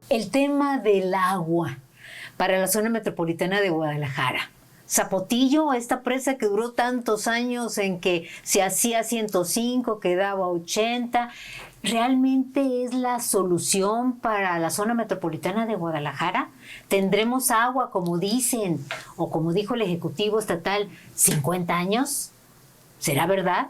El tema del agua para la zona metropolitana de Guadalajara. Zapotillo, esta presa que duró tantos años en que se hacía 105, quedaba 80, ¿realmente es la solución para la zona metropolitana de Guadalajara? ¿Tendremos agua, como dicen, o como dijo el Ejecutivo Estatal, 50 años? ¿Será verdad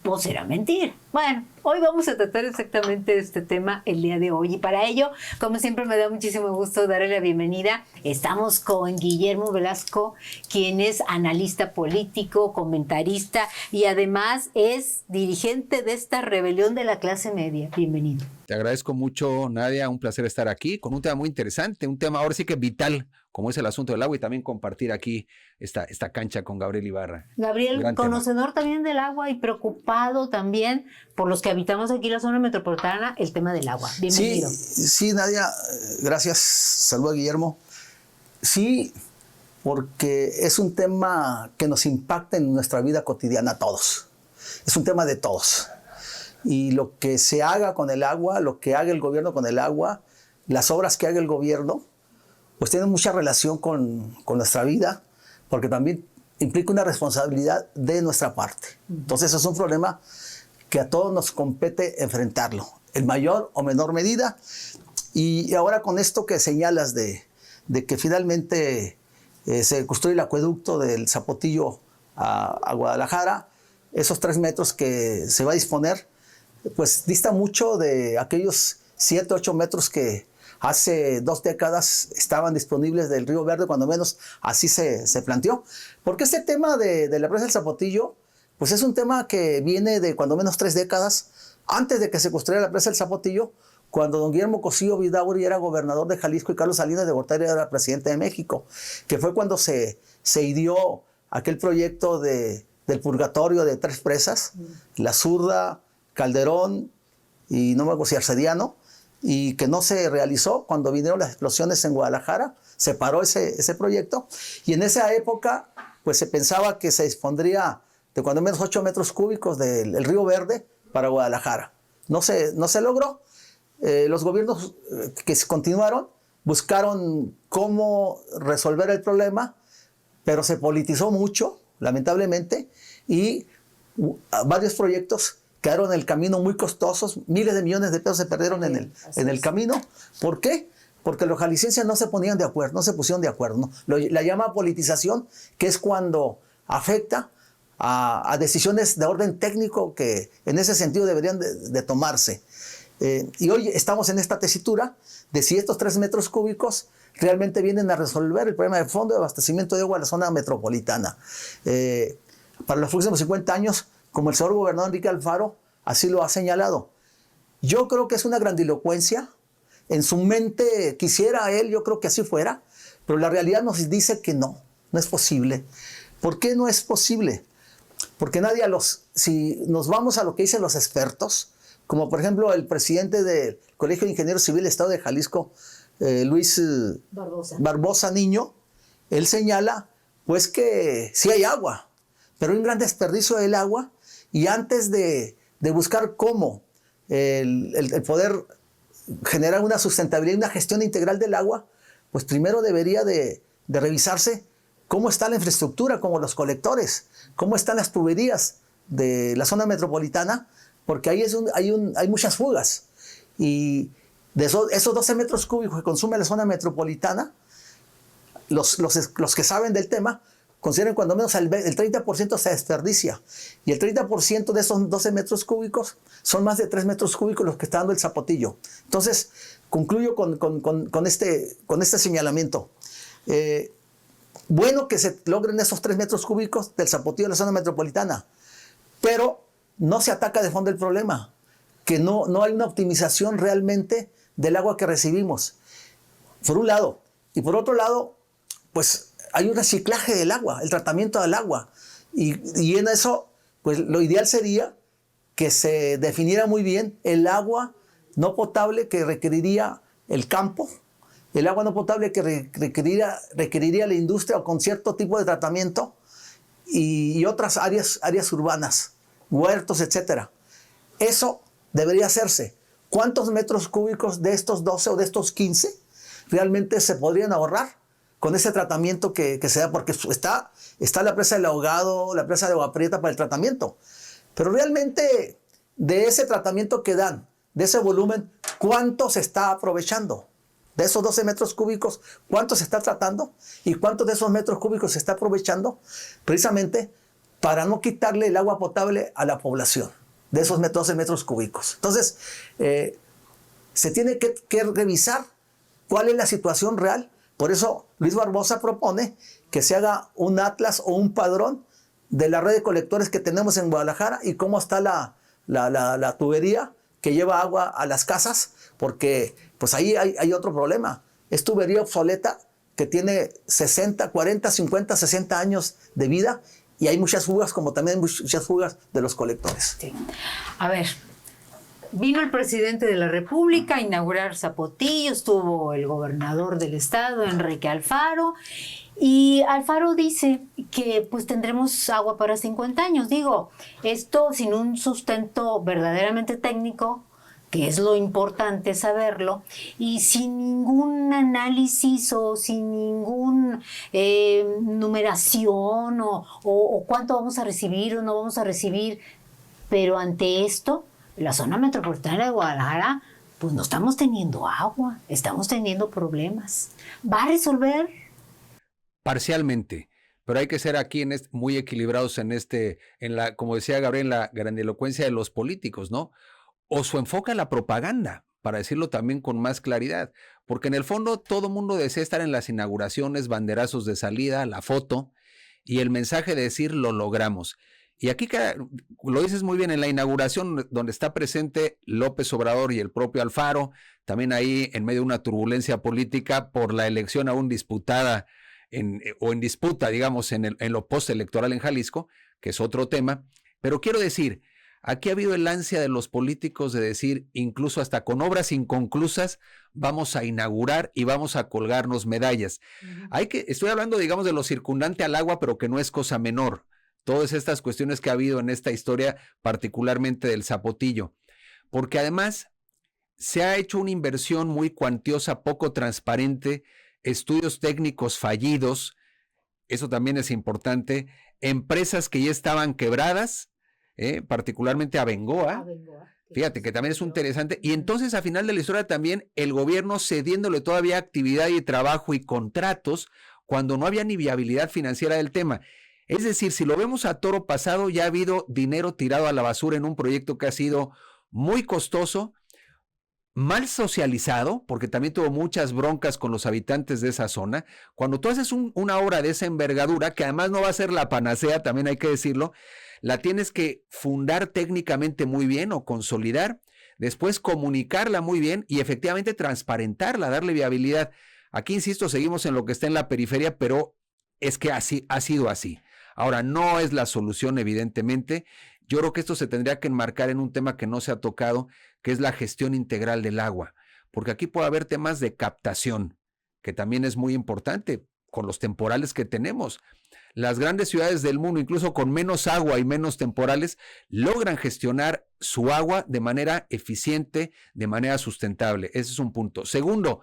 o será mentira? Bueno, hoy vamos a tratar exactamente este tema el día de hoy, y para ello, como siempre, me da muchísimo gusto darle la bienvenida. Estamos con Guillermo Velasco, quien es analista político, comentarista y además es dirigente de esta rebelión de la clase media. Bienvenido. Te agradezco mucho, Nadia, un placer estar aquí con un tema muy interesante, un tema ahora sí que vital, como es el asunto del agua, y también compartir aquí esta cancha con Gabriel Ibarra. Gabriel, conocedor también del agua y preocupado también por los que habitamos aquí en la zona metropolitana, el tema del agua. Bienvenido. Sí, Nadia, gracias. Saludo a Guillermo. Sí, porque es un tema que nos impacta en nuestra vida cotidiana a todos. Es un tema de todos. Y lo que se haga con el agua, lo que haga el gobierno con el agua, las obras que haga el gobierno, pues tienen mucha relación con nuestra vida, porque también implica una responsabilidad de nuestra parte. Entonces es un problema que a todos nos compete enfrentarlo, en mayor o menor medida. Y ahora con esto que señalas de que finalmente se construye el acueducto del Zapotillo a Guadalajara, esos 3 metros que se va a disponer, pues dista mucho de aquellos 7, 8 metros que hace 2 décadas estaban disponibles del Río Verde, cuando menos así se planteó. Porque este tema de la presa del Zapotillo, pues es un tema que viene de cuando menos 3 décadas, antes de que se construyera la presa del Zapotillo, cuando don Guillermo Cosío Vidaurri era gobernador de Jalisco y Carlos Salinas de Gortari era presidente de México, que fue cuando se ideó aquel proyecto del purgatorio de 3 presas, La Zurda, Calderón y no me acuerdo si Arcediano, y que no se realizó cuando vinieron las explosiones en Guadalajara. Se paró ese proyecto, y en esa época pues se pensaba que se dispondría de cuando menos 8 metros cúbicos del Río Verde para Guadalajara. No se logró. Los gobiernos que continuaron buscaron cómo resolver el problema, pero se politizó mucho, lamentablemente, y varios proyectos quedaron en el camino muy costosos. Miles de millones de pesos se perdieron en el camino. ¿Por qué? Porque los jaliscienses no se ponían de acuerdo, no se pusieron de acuerdo, ¿no? La llama politización, que es cuando afecta a decisiones de orden técnico que en ese sentido deberían de tomarse. Y hoy estamos en esta tesitura de si estos 3 metros cúbicos realmente vienen a resolver el problema de fondo de abastecimiento de agua en la zona metropolitana. Para los próximos 50 años, como el señor gobernador Enrique Alfaro así lo ha señalado. Yo creo que es una grandilocuencia. En su mente quisiera él, yo creo que así fuera, pero la realidad nos dice que no es posible. ¿Por qué no es posible? Porque si nos vamos a lo que dicen los expertos, como por ejemplo el presidente del Colegio de Ingenieros Civiles del Estado de Jalisco, Luis Barbosa Niño, él señala pues que sí hay agua, pero hay un gran desperdicio del agua, y antes de buscar cómo el poder generar una sustentabilidad y una gestión integral del agua, pues primero debería de revisarse cómo está la infraestructura, como los colectores, cómo están las tuberías de la zona metropolitana, porque ahí hay muchas fugas. Y de esos 12 metros cúbicos que consume la zona metropolitana, los que saben del tema consideran cuando menos el 30% se desperdicia. Y el 30% de esos 12 metros cúbicos son más de 3 metros cúbicos los que está dando el Zapotillo. Entonces, concluyo con este señalamiento. Bueno que se logren esos 3 metros cúbicos del Zapotillo en la zona metropolitana, pero no se ataca de fondo el problema, que no hay una optimización realmente del agua que recibimos, por un lado. Y por otro lado, pues hay un reciclaje del agua, el tratamiento del agua. Y en eso, pues lo ideal sería que se definiera muy bien el agua no potable que requeriría el campo, el agua no potable que requeriría la industria o con cierto tipo de tratamiento, y otras áreas urbanas, huertos, etc. Eso debería hacerse. ¿Cuántos metros cúbicos de estos 12 o de estos 15 realmente se podrían ahorrar con ese tratamiento que se da, porque está la presa del Ahogado, la presa de Agua Prieta para el tratamiento. Pero realmente de ese tratamiento que dan, de ese volumen, ¿cuánto se está aprovechando? De esos 12 metros cúbicos, ¿cuánto se está tratando? ¿Y cuántos de esos metros cúbicos se está aprovechando? Precisamente para no quitarle el agua potable a la población, de esos 12 metros cúbicos. Entonces, se tiene que revisar cuál es la situación real. Por eso Luis Barbosa propone que se haga un atlas o un padrón de la red de colectores que tenemos en Guadalajara y cómo está la tubería que lleva agua a las casas, porque pues ahí hay otro problema. Es tubería obsoleta que tiene 60, 40, 50, 60 años de vida y hay muchas fugas, como también hay muchas fugas de los colectores. Sí. A ver, vino el presidente de la República a inaugurar Zapotillo, estuvo el gobernador del estado, Enrique Alfaro, y Alfaro dice que pues tendremos agua para 50 años. Digo, esto sin un sustento verdaderamente técnico, que es lo importante saberlo, y sin ningún análisis o sin ningún numeración o cuánto vamos a recibir o no vamos a recibir. Pero ante esto, la zona metropolitana de Guadalajara, pues no estamos teniendo agua, estamos teniendo problemas. ¿Va a resolver? Parcialmente, pero hay que ser aquí muy equilibrados como decía Gabriel, en la grandilocuencia de los políticos, ¿no? O su enfoque a la propaganda, para decirlo también con más claridad, porque en el fondo todo mundo desea estar en las inauguraciones, banderazos de salida, la foto y el mensaje de decir lo logramos. Y aquí lo dices muy bien, en la inauguración donde está presente López Obrador y el propio Alfaro, también ahí en medio de una turbulencia política por la elección aún disputada en disputa, digamos, en lo postelectoral en Jalisco, que es otro tema. Pero quiero decir, aquí ha habido el ansia de los políticos de decir, incluso hasta con obras inconclusas, vamos a inaugurar y vamos a colgarnos medallas. Estoy hablando, digamos, de lo circundante al agua, pero que no es cosa menor. Todas estas cuestiones que ha habido en esta historia, particularmente del Zapotillo. Porque además se ha hecho una inversión muy cuantiosa, poco transparente, estudios técnicos fallidos, eso también es importante, empresas que ya estaban quebradas, particularmente Abengoa, fíjate que también es interesante, y entonces a final de la historia también el gobierno cediéndole todavía actividad y trabajo y contratos cuando no había ni viabilidad financiera del tema. Es decir, si lo vemos a toro pasado, ya ha habido dinero tirado a la basura en un proyecto que ha sido muy costoso, mal socializado, porque también tuvo muchas broncas con los habitantes de esa zona. Cuando tú haces una obra de esa envergadura, que además no va a ser la panacea, también hay que decirlo, la tienes que fundar técnicamente muy bien o consolidar, después comunicarla muy bien y efectivamente transparentarla, darle viabilidad. Aquí, insisto, seguimos en lo que está en la periferia, pero es que así ha sido así. Ahora, no es la solución, evidentemente. Yo creo que esto se tendría que enmarcar en un tema que no se ha tocado, que es la gestión integral del agua, porque aquí puede haber temas de captación, que también es muy importante con los temporales que tenemos. Las grandes ciudades del mundo, incluso con menos agua y menos temporales, logran gestionar su agua de manera eficiente, de manera sustentable. Ese es un punto. Segundo,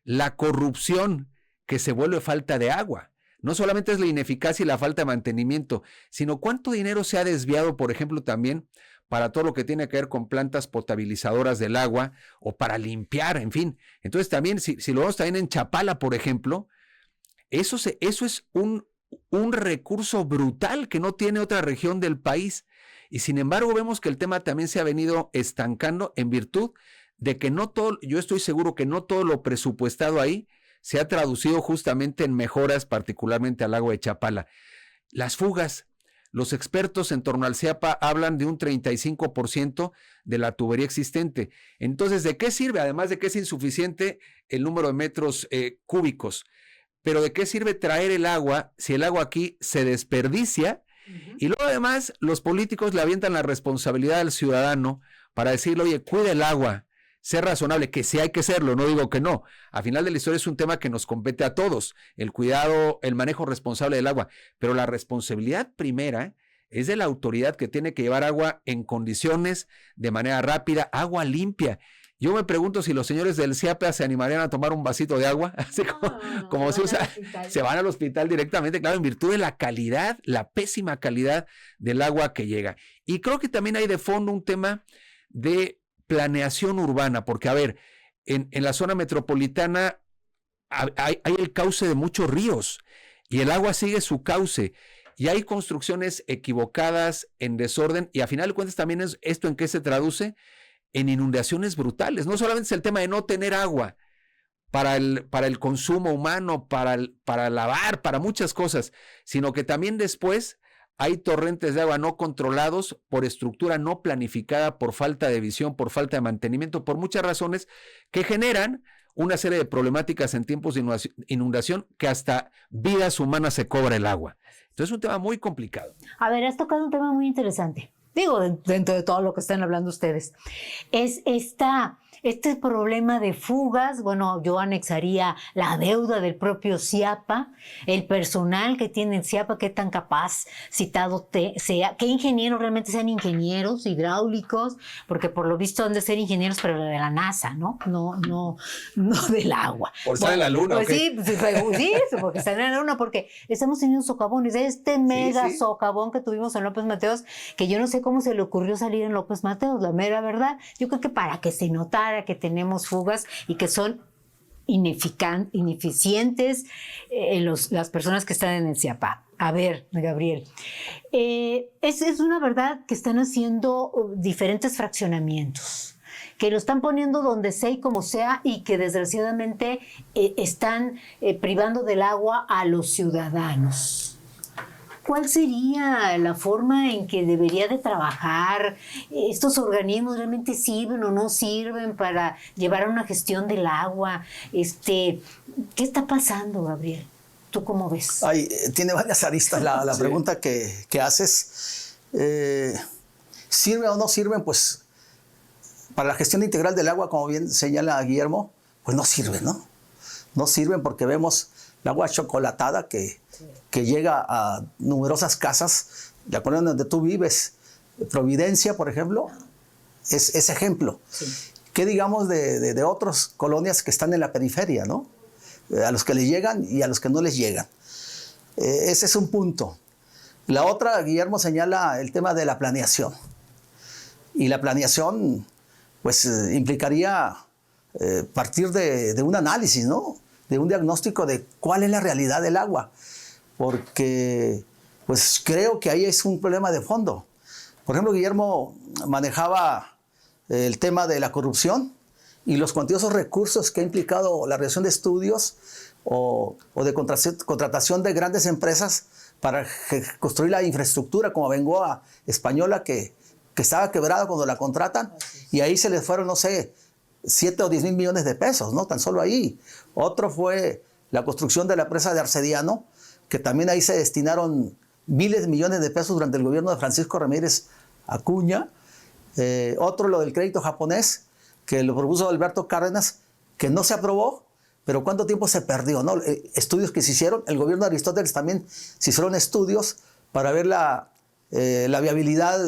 la corrupción que se vuelve falta de agua. No solamente es la ineficacia y la falta de mantenimiento, sino cuánto dinero se ha desviado, por ejemplo, también para todo lo que tiene que ver con plantas potabilizadoras del agua o para limpiar, en fin. Entonces también, si lo vemos también en Chapala, por ejemplo, eso es un recurso brutal que no tiene otra región del país. Y sin embargo vemos que el tema también se ha venido estancando en virtud de que no todo, yo estoy seguro que no todo lo presupuestado ahí se ha traducido justamente en mejoras, particularmente al lago de Chapala. Las fugas, los expertos en torno al CIAPA hablan de un 35% de la tubería existente. Entonces, ¿de qué sirve? Además de que es insuficiente el número de metros cúbicos. Pero ¿de qué sirve traer el agua si el agua aquí se desperdicia? Y luego además los políticos le avientan la responsabilidad al ciudadano para decirle, oye, cuida el agua. Ser razonable, que sí hay que serlo, no digo que no. Al final de la historia es un tema que nos compete a todos, el cuidado, el manejo responsable del agua, pero la responsabilidad primera es de la autoridad que tiene que llevar agua en condiciones, de manera rápida, agua limpia. Yo me pregunto si los señores del CIAPA se animarían a tomar un vasito de agua, así como se usa, se van al hospital directamente, claro, en virtud de la calidad, la pésima calidad del agua que llega. Y creo que también hay de fondo un tema de planeación urbana, porque a ver, en la zona metropolitana hay el cauce de muchos ríos y el agua sigue su cauce. Y hay construcciones equivocadas, en desorden, y a final de cuentas también es esto en qué se traduce, en inundaciones brutales. No solamente es el tema de no tener agua para el consumo humano, para lavar, para muchas cosas, sino que también después hay torrentes de agua no controlados por estructura no planificada, por falta de visión, por falta de mantenimiento, por muchas razones que generan una serie de problemáticas en tiempos de inundación que hasta vidas humanas se cobra el agua. Entonces es un tema muy complicado. A ver, has tocado un tema muy interesante. Digo, dentro de todo lo que están hablando ustedes. Es este problema de fugas. Bueno, yo anexaría la deuda del propio CIAPA, el personal que tiene el CIAPA, qué tan capacitado sea, qué ingenieros realmente sean ingenieros hidráulicos, porque por lo visto han de ser ingenieros, pero de la NASA, ¿no? No del agua. Por estar en la luna, pues sí, porque están en la luna, porque estamos teniendo socavones. Mega socavón que tuvimos en López Mateos, que yo no sé cómo se le ocurrió salir en López Mateos, la mera verdad. Yo creo que para que se notara que tenemos fugas y que son ineficientes las personas que están en el CIAPA. A ver, Gabriel, es una verdad que están haciendo diferentes fraccionamientos, que lo están poniendo donde sea y como sea, y que desgraciadamente están privando del agua a los ciudadanos. ¿Cuál sería la forma en que debería de trabajar? ¿Estos organismos realmente sirven o no sirven para llevar a una gestión del agua? ¿Qué está pasando, Gabriel? ¿Tú cómo ves? Tiene varias aristas la sí. Pregunta que haces. ¿Sirven o no sirven? Pues para la gestión integral del agua, como bien señala Guillermo, pues no sirven, ¿no? No sirven porque vemos el agua chocolatada que llega a numerosas casas. De acuerdo donde tú vives, Providencia, por ejemplo, es ejemplo. Sí. ¿Qué digamos de otras colonias que están en la periferia, ¿no? A los que les llegan y a los que no les llegan. Ese es un punto. La otra, Guillermo señala el tema de la planeación. Y la planeación, pues, implicaría partir de un análisis, ¿no? De un diagnóstico de cuál es la realidad del agua. Porque, pues, creo que ahí es un problema de fondo. Por ejemplo, Guillermo manejaba el tema de la corrupción y los cuantiosos recursos que ha implicado la realización de estudios o de contratación de grandes empresas para construir la infraestructura como Bengoa Española que estaba quebrada cuando la contratan, y ahí se les fueron, no sé, 7 o 10 mil millones de pesos, ¿no? Tan solo ahí. Otro fue la construcción de la presa de Arcediano, que también ahí se destinaron miles de millones de pesos durante el gobierno de Francisco Ramírez Acuña. Otro, lo del crédito japonés, que lo propuso Alberto Cárdenas, que no se aprobó, pero ¿cuánto tiempo se perdió, no? Estudios que se hicieron, el gobierno de Aristóteles también se hicieron estudios para ver la viabilidad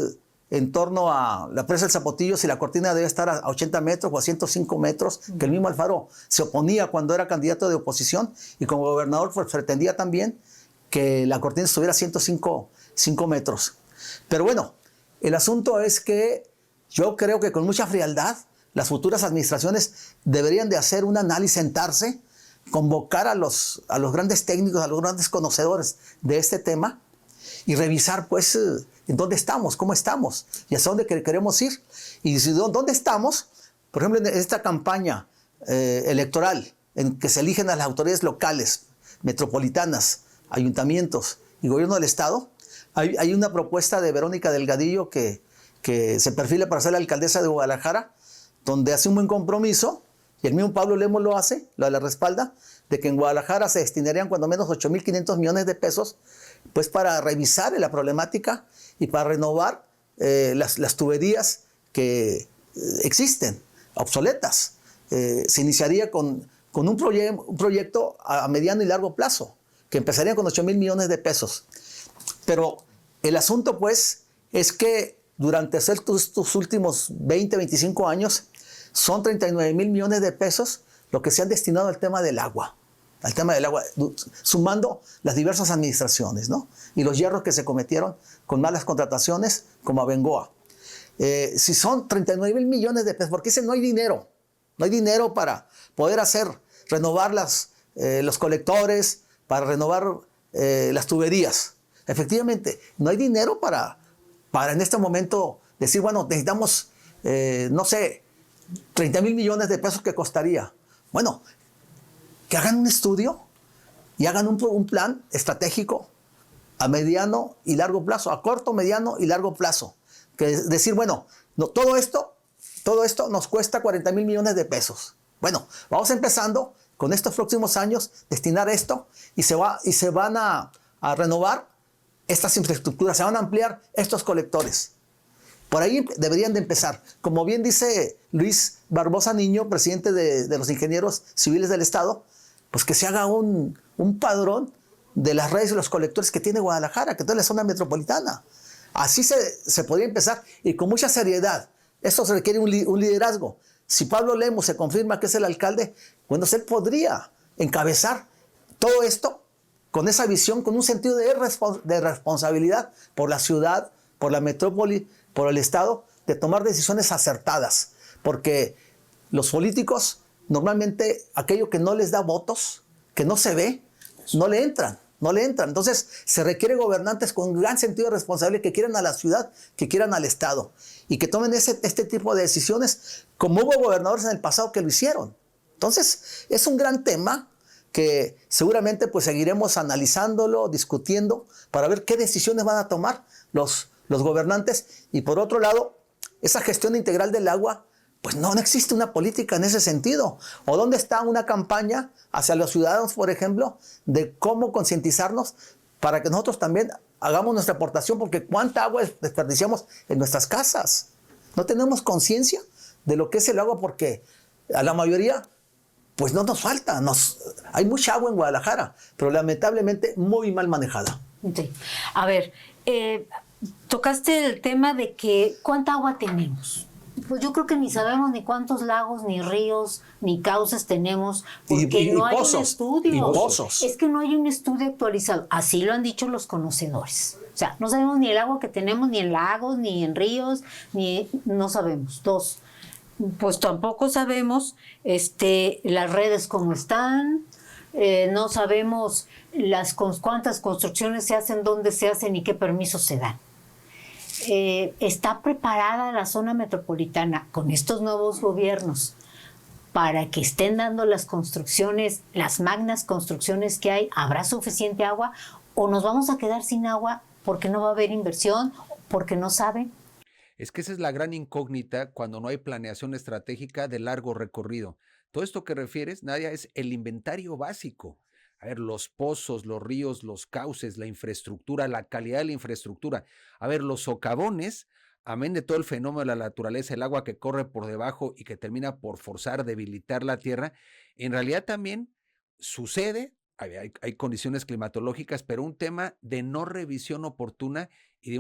en torno a la presa del Zapotillo, si la cortina debe estar a 80 metros o a 105 metros, que el mismo Alfaro se oponía cuando era candidato de oposición, y como gobernador pues pretendía también que la cortina estuviera a 105 metros. Pero bueno, el asunto es que yo creo que con mucha frialdad las futuras administraciones deberían de hacer un análisis, sentarse, convocar a los grandes técnicos, a los grandes conocedores de este tema y revisar, pues, en dónde estamos, cómo estamos y hacia dónde queremos ir. Y si dónde estamos, por ejemplo, en esta campaña electoral en que se eligen a las autoridades locales, metropolitanas, ayuntamientos y gobierno del Estado, hay una propuesta de Verónica Delgadillo que se perfila para ser la alcaldesa de Guadalajara, donde hace un buen compromiso, y el mismo Pablo Lemos lo hace, lo la respalda, de que en Guadalajara se destinarían cuando menos 8.500 millones de pesos, pues para revisar la problemática y para renovar las tuberías que existen, obsoletas. Se iniciaría con un proyecto a mediano y largo plazo, que empezaría con 8.000 millones de pesos. Pero el asunto, pues, es que durante estos últimos 20, 25 años, son 39,000 millones de pesos lo que se han destinado al tema del agua, sumando las diversas administraciones, ¿no? Y los hierros que se cometieron con malas contrataciones, como Abengoa. Si son 39,000 millones de pesos, porque dicen no hay dinero para poder renovar los colectores, para renovar las tuberías. Efectivamente, no hay dinero para en este momento decir, bueno, necesitamos, no sé, 30,000 millones de pesos que costaría. Bueno, que hagan un estudio y hagan un plan estratégico a mediano y largo plazo, a corto, mediano y largo plazo. Que decir, bueno, todo esto nos cuesta 40,000 millones de pesos. Bueno, vamos empezando con estos próximos años, destinar esto y se van a renovar estas infraestructuras, se van a ampliar estos colectores. Por ahí deberían de empezar. Como bien dice Luis Barbosa Niño, presidente de los ingenieros civiles del Estado, pues que se haga un padrón de las redes y los colectores que tiene Guadalajara, que toda la zona metropolitana. Así se podría empezar y con mucha seriedad. Esto se requiere un liderazgo. Si Pablo Lemos se confirma que es el alcalde, bueno, él podría encabezar todo esto con esa visión, con un sentido de responsabilidad por la ciudad, por la metrópoli, por el Estado, de tomar decisiones acertadas. Porque los políticos, normalmente, aquello que no les da votos, que no se ve, no le entran. Entonces, se requiere gobernantes con gran sentido de responsabilidad que quieran a la ciudad, que quieran al Estado y que tomen este tipo de decisiones, como hubo gobernadores en el pasado que lo hicieron. Entonces, es un gran tema que seguramente pues seguiremos analizándolo, discutiendo, para ver qué decisiones van a tomar los gobernantes. Y por otro lado, esa gestión integral del agua, pues no existe una política en ese sentido. ¿O dónde está una campaña hacia los ciudadanos, por ejemplo, de cómo concientizarnos para que nosotros también hagamos nuestra aportación? Porque cuánta agua desperdiciamos en nuestras casas. No tenemos conciencia de lo que es el agua, porque a la mayoría pues no nos falta. Hay mucha agua en Guadalajara, pero lamentablemente muy mal manejada. Sí. A ver, tocaste el tema de que ¿cuánta agua tenemos? Pues yo creo que ni sabemos ni cuántos lagos, ni ríos, ni cauces tenemos, porque no hay un estudio. Y pozos. Es que no hay un estudio actualizado. Así lo han dicho los conocedores. O sea, no sabemos ni el agua que tenemos, ni en lagos, ni en ríos, no sabemos. Dos, pues tampoco sabemos las redes cómo están, no sabemos cuántas construcciones se hacen, dónde se hacen y qué permisos se dan. ¿Está preparada la zona metropolitana con estos nuevos gobiernos para que estén dando las construcciones, las magnas construcciones que hay? ¿Habrá suficiente agua o nos vamos a quedar sin agua porque no va a haber inversión, porque no saben? Es que esa es la gran incógnita cuando no hay planeación estratégica de largo recorrido. Todo esto que refieres, Nadia, es el inventario básico. A ver, los pozos, los ríos, los cauces, la infraestructura, la calidad de la infraestructura. A ver, los socavones, amén de todo el fenómeno de la naturaleza, el agua que corre por debajo y que termina por forzar, debilitar la tierra, en realidad también sucede, hay condiciones climatológicas, pero un tema de no revisión oportuna y de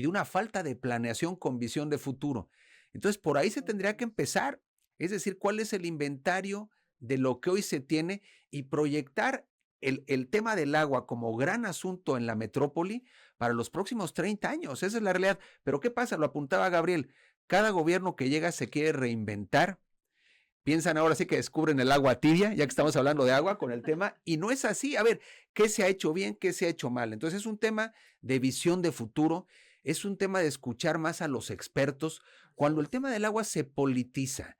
una falta de planeación con visión de futuro. Entonces, por ahí se tendría que empezar, es decir, cuál es el inventario de lo que hoy se tiene y proyectar el tema del agua como gran asunto en la metrópoli para los próximos 30 años. Esa es la realidad. Pero ¿qué pasa? Lo apuntaba Gabriel. Cada gobierno que llega se quiere reinventar. Piensan ahora sí que descubren el agua tibia, ya que estamos hablando de agua con el tema, y no es así. A ver, ¿qué se ha hecho bien? ¿Qué se ha hecho mal? Entonces es un tema de visión de futuro, es un tema de escuchar más a los expertos. Cuando el tema del agua se politiza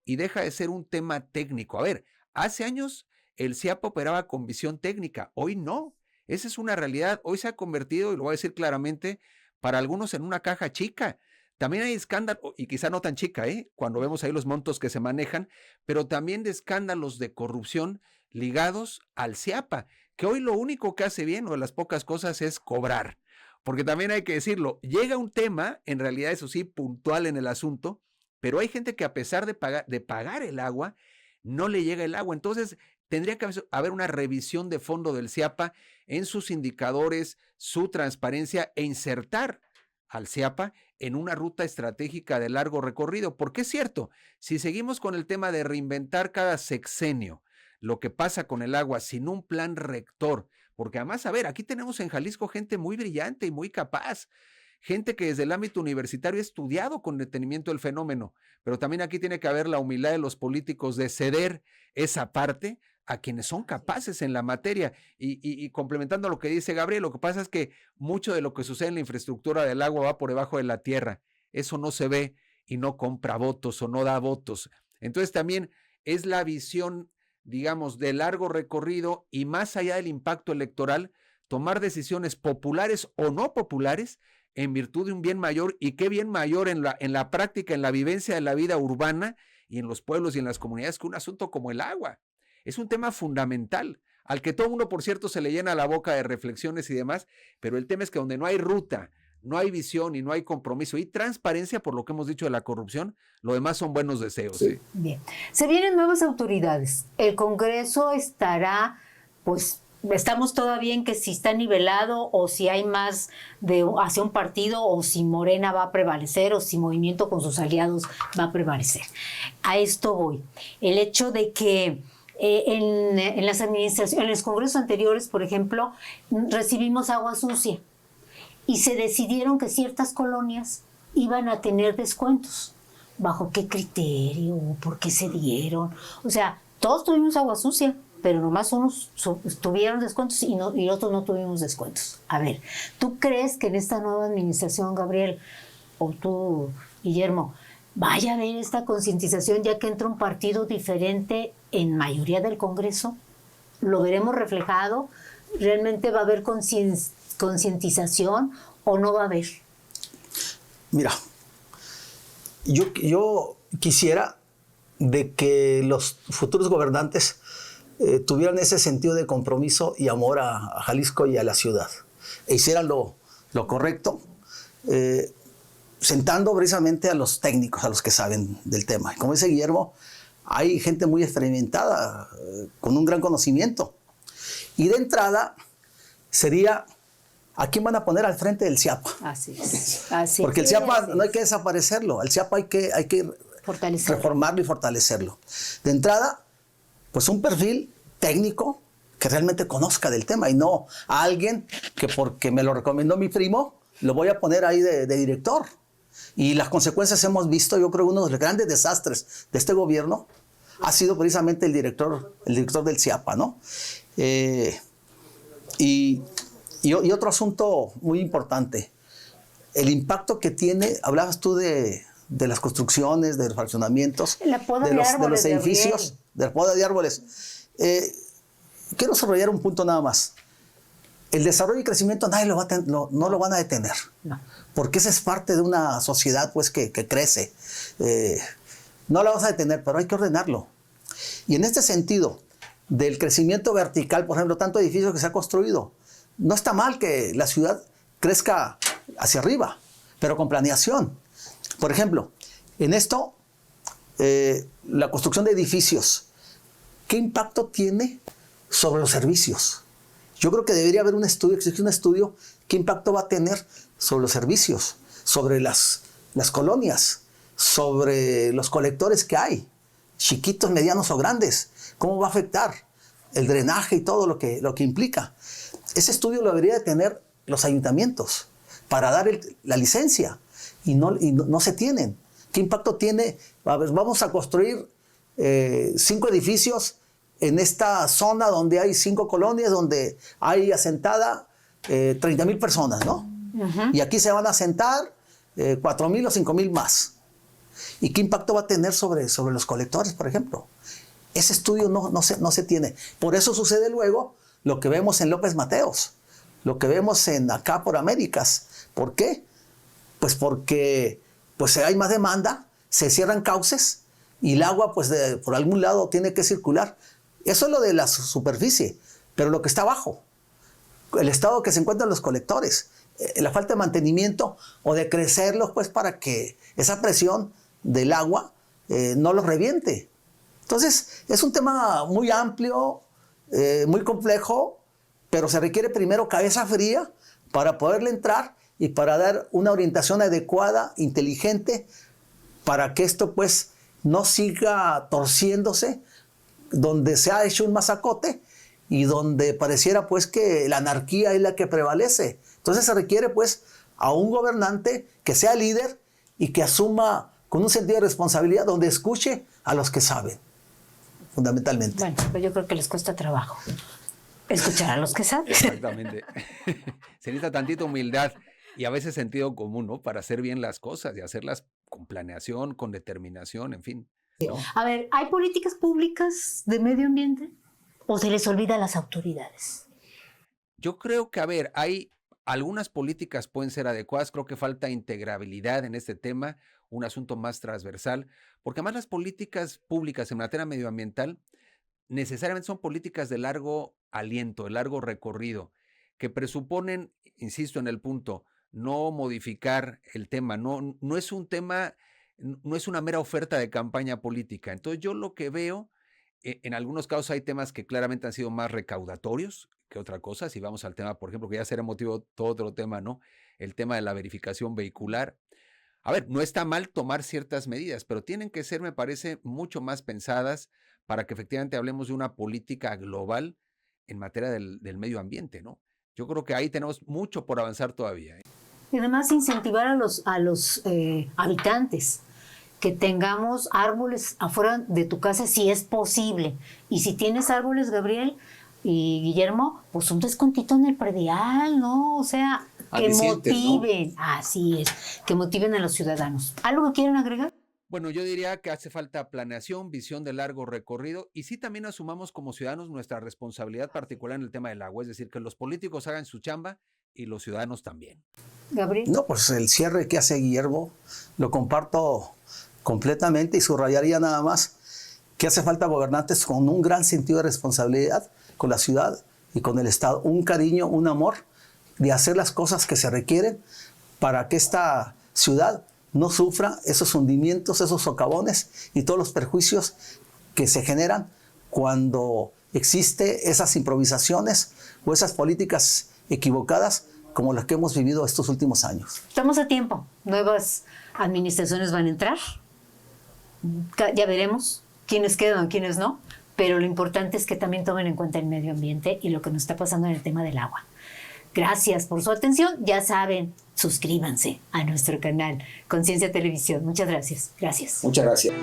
y deja de ser un tema técnico. A ver, hace años el CIAPA operaba con visión técnica, hoy no. Esa es una realidad. Hoy se ha convertido, y lo voy a decir claramente, para algunos en una caja chica. También hay escándalos, y quizá no tan chica, cuando vemos ahí los montos que se manejan, pero también de escándalos de corrupción ligados al CIAPA, que hoy lo único que hace bien, o de las pocas cosas, es cobrar. Porque también hay que decirlo, llega un tema, en realidad eso sí, puntual en el asunto, pero hay gente que a pesar de pagar el agua, no le llega el agua. Entonces, tendría que haber una revisión de fondo del CIAPA en sus indicadores, su transparencia, e insertar al CIAPA en una ruta estratégica de largo recorrido, porque es cierto, si seguimos con el tema de reinventar cada sexenio lo que pasa con el agua sin un plan rector, porque además, a ver, aquí tenemos en Jalisco gente muy brillante y muy capaz, gente que desde el ámbito universitario ha estudiado con detenimiento el fenómeno, pero también aquí tiene que haber la humildad de los políticos de ceder esa parte a quienes son capaces en la materia. Y complementando lo que dice Gabriel, lo que pasa es que mucho de lo que sucede en la infraestructura del agua va por debajo de la tierra. Eso no se ve y no compra votos o no da votos. Entonces también es la visión, digamos, de largo recorrido y más allá del impacto electoral, tomar decisiones populares o no populares en virtud de un bien mayor, y qué bien mayor en la práctica, en la vivencia de la vida urbana y en los pueblos y en las comunidades, que un asunto como el agua. Es un tema fundamental, al que todo el mundo, por cierto, se le llena la boca de reflexiones y demás, pero el tema es que donde no hay ruta, no hay visión y no hay compromiso y transparencia, por lo que hemos dicho de la corrupción, lo demás son buenos deseos. Sí. Bien, se vienen nuevas autoridades. El Congreso estará, pues, estamos todavía en que si está nivelado o si hay más hacia un partido o si Morena va a prevalecer o si Movimiento con sus aliados va a prevalecer. A esto voy. El hecho de que en las administraciones, en los congresos anteriores, por ejemplo, recibimos agua sucia y se decidieron que ciertas colonias iban a tener descuentos. ¿Bajo qué criterio? ¿Por qué se dieron? O sea, todos tuvimos agua sucia, pero nomás unos tuvieron descuentos y otros no tuvimos descuentos. A ver, ¿tú crees que en esta nueva administración, Gabriel, o tú, Guillermo, vaya a haber esta concientización ya que entra un partido diferente en mayoría del Congreso? ¿Lo veremos reflejado? ¿Realmente va a haber concientización o no va a haber? Mira, yo quisiera de que los futuros gobernantes tuvieran ese sentido de compromiso y amor a Jalisco y a la ciudad, e hicieran lo correcto, sentando precisamente a los técnicos, a los que saben del tema. Como dice Guillermo, hay gente muy experimentada, con un gran conocimiento. Y de entrada sería, ¿a quién van a poner al frente del CIAPA? Así es. Así porque el CIAPA no hay que desaparecerlo, el CIAPA hay que reformarlo y fortalecerlo. De entrada, pues un perfil técnico que realmente conozca del tema y no a alguien que porque me lo recomendó mi primo, lo voy a poner ahí de director. Y las consecuencias hemos visto, yo creo que uno de los grandes desastres de este gobierno ha sido precisamente el director del CIAPA, ¿no? Y otro asunto muy importante, el impacto que tiene, hablabas tú de las construcciones, de los fraccionamientos, de los edificios, de la poda de árboles. Quiero desarrollar un punto nada más. El desarrollo y crecimiento nadie no lo van a detener. No. Porque esa es parte de una sociedad pues, que crece. No la vas a detener, pero hay que ordenarlo. Y en este sentido, del crecimiento vertical, por ejemplo, tanto edificio que se ha construido, no está mal que la ciudad crezca hacia arriba, pero con planeación. Por ejemplo, en esto, la construcción de edificios, ¿qué impacto tiene sobre los servicios? Yo creo que debería haber un estudio, existe un estudio, qué impacto va a tener sobre los servicios, sobre las colonias, sobre los colectores que hay, chiquitos, medianos o grandes. ¿Cómo va a afectar el drenaje y todo lo que implica? Ese estudio lo debería de tener los ayuntamientos para dar la licencia y no se tienen. ¿Qué impacto tiene? A ver, vamos a construir 5 edificios en esta zona donde hay 5 colonias, donde hay asentada 30,000 personas, ¿no? Uh-huh. Y aquí se van a asentar 4,000 o 5,000 más. ¿Y qué impacto va a tener sobre los colectores, por ejemplo? Ese estudio no se tiene. Por eso sucede luego lo que vemos en López Mateos, lo que vemos acá por Américas. ¿Por qué? Pues porque hay más demanda, se cierran cauces y el agua pues por algún lado tiene que circular. Eso es lo de la superficie, pero lo que está abajo, el estado que se encuentran los colectores, la falta de mantenimiento o de crecerlos pues para que esa presión del agua no los reviente. Entonces es un tema muy amplio, muy complejo, pero se requiere primero cabeza fría para poderle entrar y para dar una orientación adecuada, inteligente, para que esto pues no siga torciéndose, donde se ha hecho un masacote y donde pareciera pues que la anarquía es la que prevalece. Entonces se requiere pues a un gobernante que sea líder y que asuma con un sentido de responsabilidad, donde escuche a los que saben, fundamentalmente. Bueno, pero yo creo que les cuesta trabajo escuchar a los que saben. Exactamente. Se necesita tantita humildad y a veces sentido común, ¿no? Para hacer bien las cosas y hacerlas con planeación, con determinación, en fin, ¿no? A ver, ¿hay políticas públicas de medio ambiente o se les olvida a las autoridades? Yo creo que, a ver, hay algunas políticas pueden ser adecuadas, creo que falta integrabilidad en este tema, un asunto más transversal, porque además las políticas públicas en materia medioambiental necesariamente son políticas de largo aliento, de largo recorrido, que presuponen, insisto en el punto, no modificar el tema, no es un tema, no es una mera oferta de campaña política. Entonces yo lo que veo, en algunos casos hay temas que claramente han sido más recaudatorios que otra cosa. Si vamos al tema, por ejemplo, que ya será motivo todo otro tema, ¿no? El tema de la verificación vehicular. A ver, no está mal tomar ciertas medidas, pero tienen que ser, me parece, mucho más pensadas para que efectivamente hablemos de una política global en materia del medio ambiente, ¿no? Yo creo que ahí tenemos mucho por avanzar todavía, ¿eh? Y además incentivar a los habitantes que tengamos árboles afuera de tu casa si es posible. Y si tienes árboles, Gabriel y Guillermo, pues un descontito en el predial, ¿no? O sea, que motiven, ¿no? Así es, que motiven a los ciudadanos. ¿Algo que quieren agregar? Bueno, yo diría que hace falta planeación, visión de largo recorrido y sí también asumamos como ciudadanos nuestra responsabilidad particular en el tema del agua, es decir, que los políticos hagan su chamba y los ciudadanos también. Gabriel. No, pues el cierre que hace Guillermo lo comparto completamente y subrayaría nada más que hace falta gobernantes con un gran sentido de responsabilidad con la ciudad y con el Estado, un cariño, un amor de hacer las cosas que se requieren para que esta ciudad no sufra esos hundimientos, esos socavones y todos los perjuicios que se generan cuando existe esas improvisaciones o esas políticas equivocadas como las que hemos vivido estos últimos años. Estamos a tiempo. Nuevas administraciones van a entrar. Ya veremos quiénes quedan, quiénes no. Pero lo importante es que también tomen en cuenta el medio ambiente y lo que nos está pasando en el tema del agua. Gracias por su atención. Ya saben, suscríbanse a nuestro canal Conciencia Televisión. Muchas gracias. Gracias. Muchas gracias.